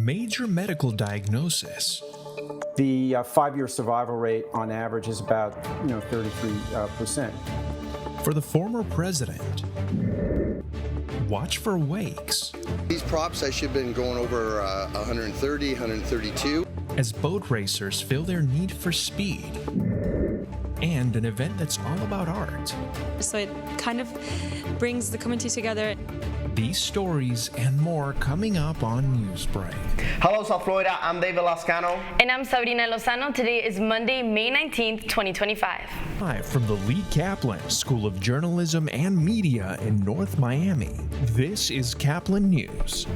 major medical diagnosis. The 5-year survival rate on average is about 33%. For the former president, watch for wakes. These props, I should have been going over 130, 132. As boat racers feel their need for speed. And an event that's all about art. So it kind of brings the community together. These stories and more coming up on Newsbreak. Hello, South Florida. I'm David Lascano. And I'm Sabrina Lozano. Today is Monday, May 19th, 2025. Live from the Lee Caplin School of Journalism and Media in North Miami, this is Caplin News.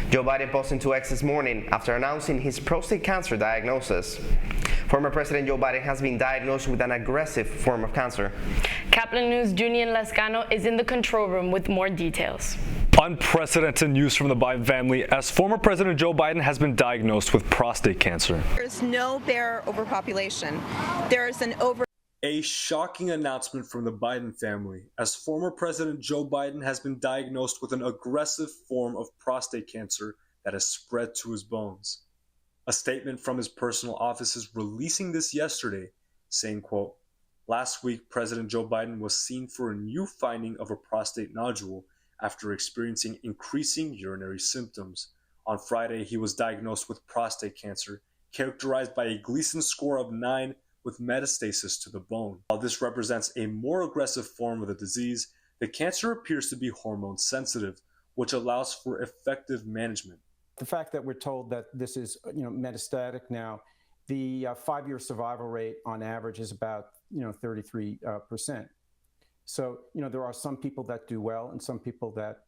Joe Biden posted to X this morning after announcing his prostate cancer diagnosis. Former President Joe Biden has been diagnosed with an aggressive form of cancer. Caplin News' Julian Lascano is in the control room with more details. Unprecedented news from the Biden family as former President Joe Biden has been diagnosed with prostate cancer. There's no bear overpopulation. There's an A shocking announcement from the Biden family as former President Joe Biden has been diagnosed with an aggressive form of prostate cancer that has spread to his bones. A statement from his personal office is releasing this yesterday, saying, quote, "Last week, President Joe Biden was seen for a new finding of a prostate nodule after experiencing increasing urinary symptoms. On Friday, he was diagnosed with prostate cancer, characterized by a Gleason score of 9 with metastasis to the bone. While this represents a more aggressive form of the disease, the cancer appears to be hormone sensitive, which allows for effective management." The fact that we're told that this is metastatic now, the 5-year survival rate on average is about 33%. So there are some people that do well and some people that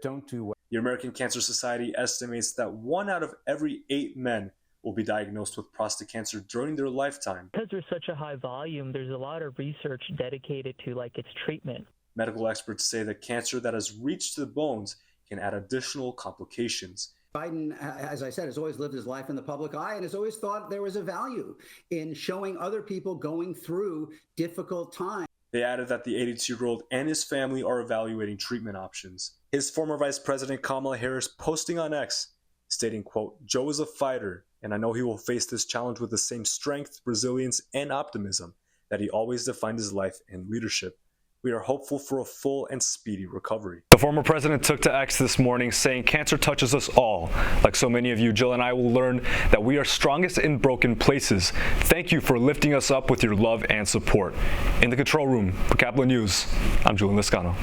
don't do well. The American Cancer Society estimates that 1 out of every 8 men will be diagnosed with prostate cancer during their lifetime. Because there's such a high volume, there's a lot of research dedicated to its treatment. Medical experts say that cancer that has reached the bones can add additional complications. Biden, as I said, has always lived his life in the public eye and has always thought there was a value in showing other people going through difficult times. They added that the 82-year-old and his family are evaluating treatment options. His former Vice President Kamala Harris posting on X, stating, quote, "Joe is a fighter, and I know he will face this challenge with the same strength, resilience, and optimism that he always defined his life and leadership. We are hopeful for a full and speedy recovery." The former president took to X this morning saying cancer touches us all. Like so many of you, Jill and I will learn that we are strongest in broken places. Thank you for lifting us up with your love and support. In the control room for Caplin News, I'm Julian Lascano.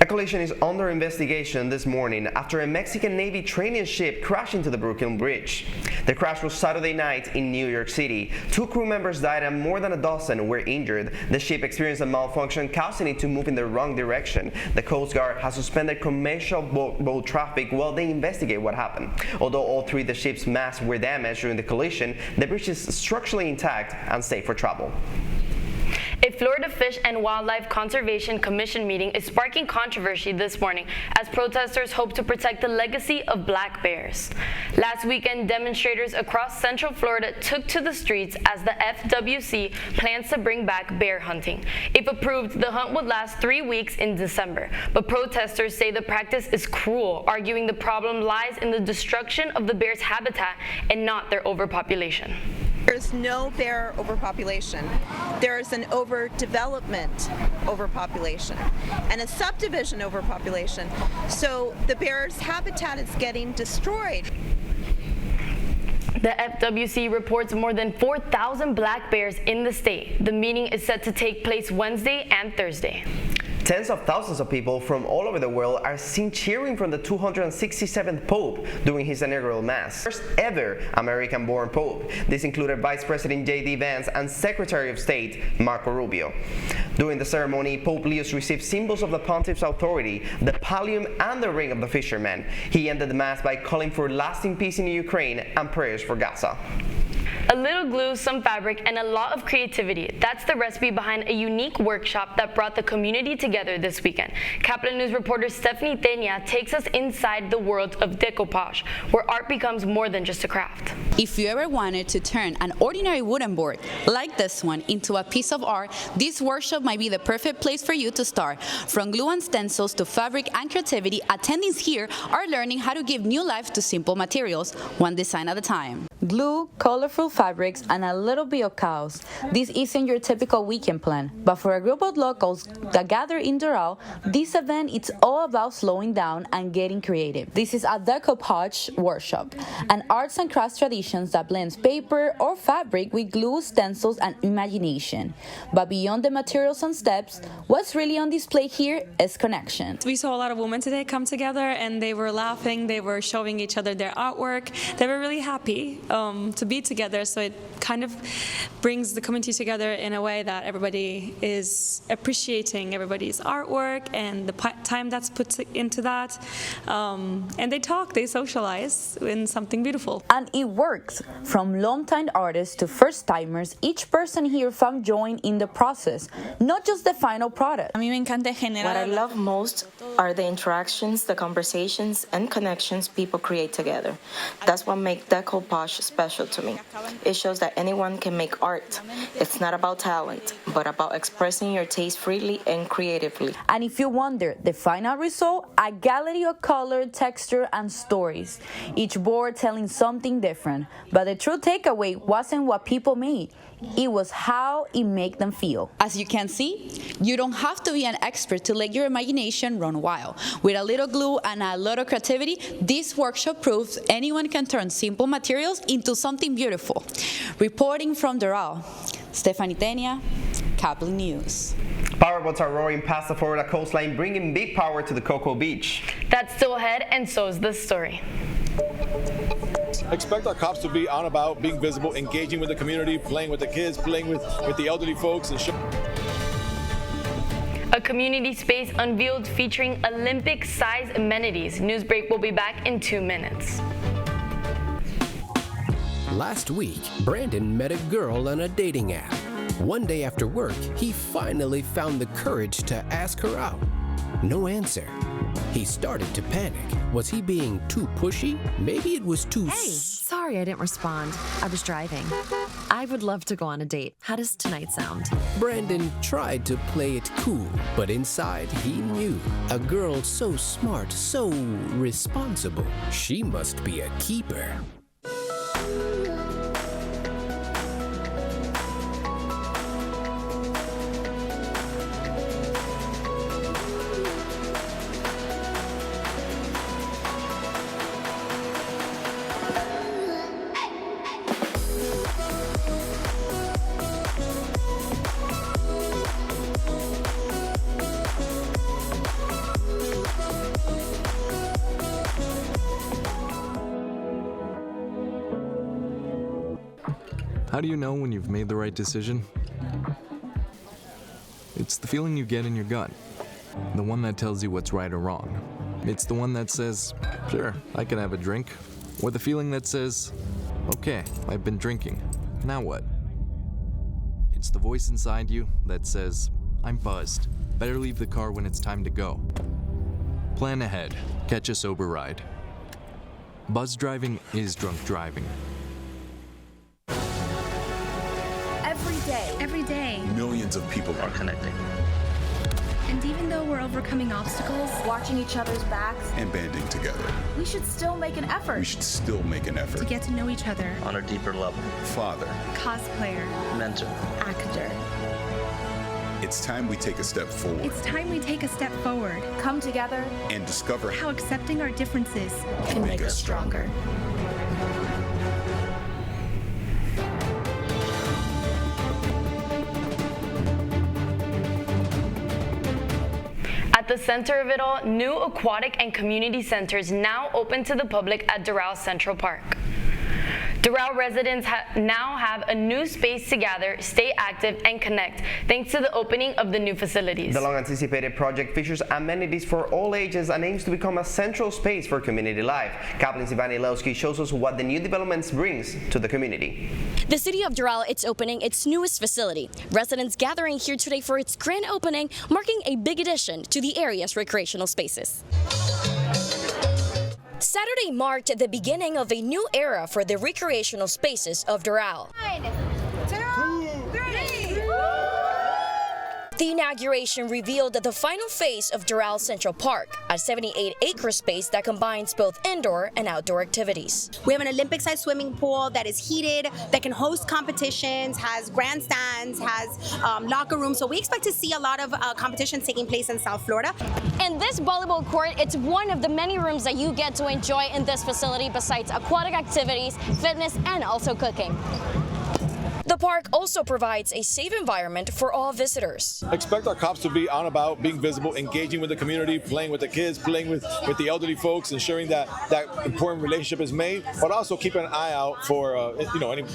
A collision is under investigation this morning after a Mexican Navy training ship crashed into the Brooklyn Bridge. The crash was Saturday night in New York City. 2 crew members died and more than a dozen were injured. The ship experienced a malfunction, causing it to move in the wrong direction. The Coast Guard has suspended commercial boat traffic while they investigate what happened. Although all 3 of the ship's masts were damaged during the collision, the bridge is structurally intact and safe for travel. A Florida Fish and Wildlife Conservation Commission meeting is sparking controversy this morning as protesters hope to protect the legacy of black bears. Last weekend, demonstrators across Central Florida took to the streets as the FWC plans to bring back bear hunting. If approved, the hunt would last 3 weeks in December, but protesters say the practice is cruel, arguing the problem lies in the destruction of the bear's habitat and not their overpopulation. There's no bear overpopulation. There's an overdevelopment overpopulation and a subdivision overpopulation. So the bear's habitat is getting destroyed. The FWC reports more than 4,000 black bears in the state. The meeting is set to take place Wednesday and Thursday. Tens of thousands of people from all over the world are seen cheering from the 267th Pope during his inaugural Mass. First ever American-born Pope. This included Vice President J.D. Vance and Secretary of State Marco Rubio. During the ceremony, Pope Leo received symbols of the Pontiff's authority, the pallium and the ring of the fisherman. He ended the Mass by calling for lasting peace in Ukraine and prayers for Gaza. A little glue, some fabric, and a lot of creativity. That's the recipe behind a unique workshop that brought the community together this weekend. Caplin News reporter Stephanie Tenia takes us inside the world of decoupage, where art becomes more than just a craft. If you ever wanted to turn an ordinary wooden board like this one into a piece of art, this workshop might be the perfect place for you to start. From glue and stencils to fabric and creativity, attendees here are learning how to give new life to simple materials, one design at a time. Glue, colorful fabrics, and a little bit of chaos. This isn't your typical weekend plan, but for a group of locals that gather in Doral, this event is all about slowing down and getting creative. This is a decoupage workshop, an arts and crafts traditions that blends paper or fabric with glue, stencils, and imagination. But beyond the materials and steps, what's really on display here is connection. We saw a lot of women today come together, and they were laughing, they were showing each other their artwork. They were really happy to be together, so it kind of brings the community together in a way that everybody is appreciating everybody's artwork and the time that's put into that. And they talk, they socialize in something beautiful. And it works. From long-time artists to first-timers, each person here found joy in the process, not just the final product. What I love most are the interactions, the conversations, and connections people create together. That's what makes decoupage special to me. It shows that anyone can make art. It's not about talent, but about expressing your taste freely and creatively. And if you wonder, the final result, a gallery of color, texture, and stories. Each board telling something different. But the true takeaway wasn't what people made. It was how it made them feel. As you can see, you don't have to be an expert to let your imagination run wild. With a little glue and a lot of creativity, this workshop proves anyone can turn simple materials into something beautiful. Reporting from Doral, Stephanie Tenia, Caplin News. Powerboats are roaring past the Florida coastline, bringing big power to the Cocoa Beach. That's still ahead, and so is this story. Expect our cops to be on about, being visible, engaging with the community, playing with the kids, playing with the elderly folks. And a community space unveiled featuring Olympic-sized amenities. Newsbreak will be back in 2 minutes. Last week, Brandon met a girl on a dating app. One day after work, he finally found the courage to ask her out. No answer. He started to panic. Was he being too pushy? Maybe it was too... Hey, sorry I didn't respond. I was driving. I would love to go on a date. How does tonight sound? Brandon tried to play it cool, but inside he knew. A girl so smart, so responsible. She must be a keeper. How do you know when you've made the right decision? It's the feeling you get in your gut. The one that tells you what's right or wrong. It's the one that says, sure, I can have a drink. Or the feeling that says, okay, I've been drinking. Now what? It's the voice inside you that says, I'm buzzed. Better leave the car when it's time to go. Plan ahead. Catch a sober ride. Buzz driving is drunk driving. Every day, millions of people are connecting. And even though we're overcoming obstacles, watching each other's backs, and banding together, we should still make an effort. To get to know each other on a deeper level. Father, cosplayer, mentor, actor. It's time we take a step forward. It's time we take a step forward. Come together and discover how accepting our differences can make us stronger. At the center of it all, new aquatic and community centers now open to the public at Doral Central Park. Doral residents now have a new space to gather, stay active, and connect, thanks to the opening of the new facilities. The long-anticipated project features amenities for all ages and aims to become a central space for community life. Caplin's Ivanilowski shows us what the new developments brings to the community. The city of Doral is opening its newest facility. Residents gathering here today for its grand opening, marking a big addition to the area's recreational spaces. Saturday marked the beginning of a new era for the recreational spaces of Doral. 1, 2, 3. The inauguration revealed the final phase of Doral Central Park, a 78-acre space that combines both indoor and outdoor activities. We have an Olympic-sized swimming pool that is heated, that can host competitions, has grandstands, has locker rooms. So we expect to see a lot of competitions taking place in South Florida. And this volleyball court, it's one of the many rooms that you get to enjoy in this facility besides aquatic activities, fitness, and also cooking. The park also provides a safe environment for all visitors. Expect our cops to be on about, being visible, engaging with the community, playing with the kids, playing with the elderly folks, ensuring that that important relationship is made, but also keeping an eye out for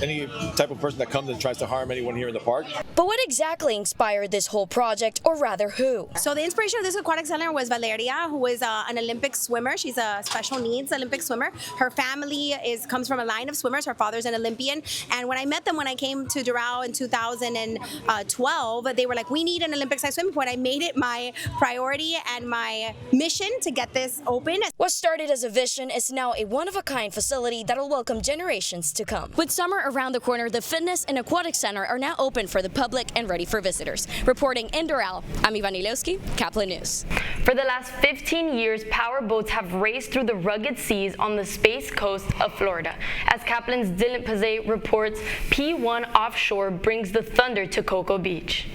any type of person that comes and tries to harm anyone here in the park. But what exactly inspired this whole project, or rather who? So the inspiration of this aquatic center was Valeria, who is an Olympic swimmer. She's a special needs Olympic swimmer. Her family comes from a line of swimmers. Her father's an Olympian. And when I met them, when I came to Doral in 2012, they were like, we need an Olympic-sized swimming pool. And I made it my priority and my mission to get this open. What started as a vision is now a one-of-a-kind facility that'll welcome generations to come. With summer around the corner, the Fitness and Aquatic Center are now open for the public and ready for visitors. Reporting in Doral, I'm Ivanilowski, Caplin News. For the last 15 years, power boats have raced through the rugged seas on the Space Coast of Florida. As Caplin's Dylan Pazet reports, P1 Offshore brings the thunder to Cocoa Beach.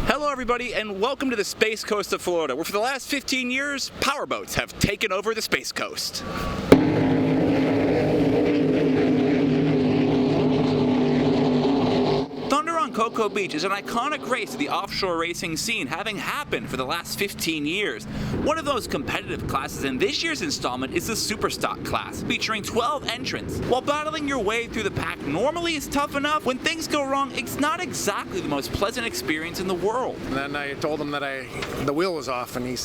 Hello everybody and welcome to the Space Coast of Florida, where for the last 15 years, powerboats have taken over the Space Coast. Thunder on Cocoa Beach is an iconic race to the offshore racing scene, having happened for the last 15 years. One of those competitive classes in this year's installment is the Superstock class, featuring 12 entrants. While battling your way through the pack normally is tough enough, when things go wrong, it's not exactly the most pleasant experience in the world. And then I told him that the wheel was off, and he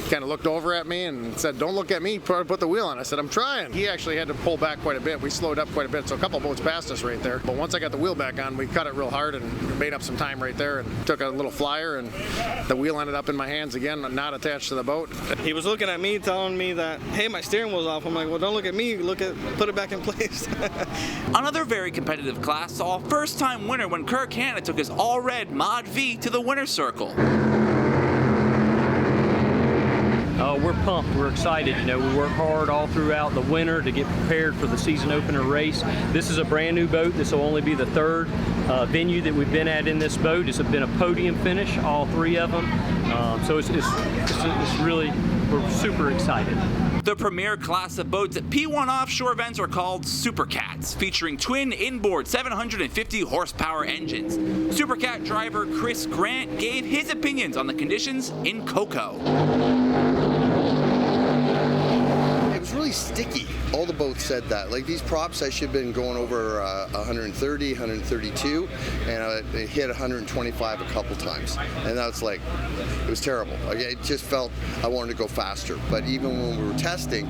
kind of looked over at me and said, "Don't look at me, put the wheel on." I said, "I'm trying." He actually had to pull back quite a bit. We slowed up quite a bit, so a couple boats passed us right there. But once I got the wheel back on, we cut it real hard and made up some time right there and took a little flyer, and the wheel ended up in my hands again, not attached to the boat. He was looking at me, telling me that, hey, my steering wheel's off. I'm like, well, don't look at me, put it back in place. Another very competitive class saw a first-time winner when Kirk Hanna took his all-red Mod V to the winner's circle. We're pumped, we're excited. We work hard all throughout the winter to get prepared for the season opener race. This is a brand new boat. This will only be the third venue that we've been at in this boat. It's been a podium finish, all three of them. So it's really, we're super excited. The premier class of boats at P1 offshore events are called Supercats, featuring twin inboard 750 horsepower engines. Supercat driver Chris Grant gave his opinions on the conditions in Cocoa. It was really sticky. All the boats said that. Like these props, I should have been going over 130, 132, and I hit 125 a couple times. And that's like, it was terrible. Like, it just felt I wanted to go faster. But even when we were testing,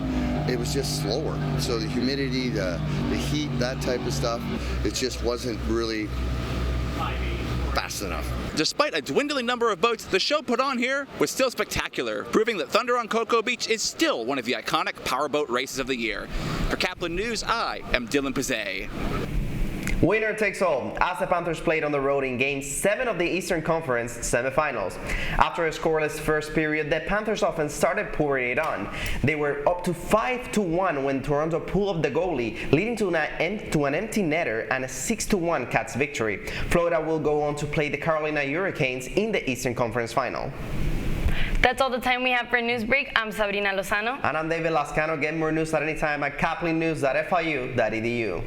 it was just slower. So the humidity, the heat, that type of stuff, it just wasn't really fast enough. Despite a dwindling number of boats, the show put on here was still spectacular, proving that Thunder on Cocoa Beach is still one of the iconic powerboat races of the year. For Caplin News, I am Dylan Pazet. Winner takes all, as the Panthers played on the road in Game 7 of the Eastern Conference semifinals. After a scoreless first period, the Panthers offense started pouring it on. They were up to 5-1 when Toronto pulled up the goalie, leading to an empty netter and a 6-1 Cats victory. Florida will go on to play the Carolina Hurricanes in the Eastern Conference Final. That's all the time we have for Newsbreak. I'm Sabrina Lozano. And I'm David Lascano. Get more news at any time at caplinnews.fiu.edu.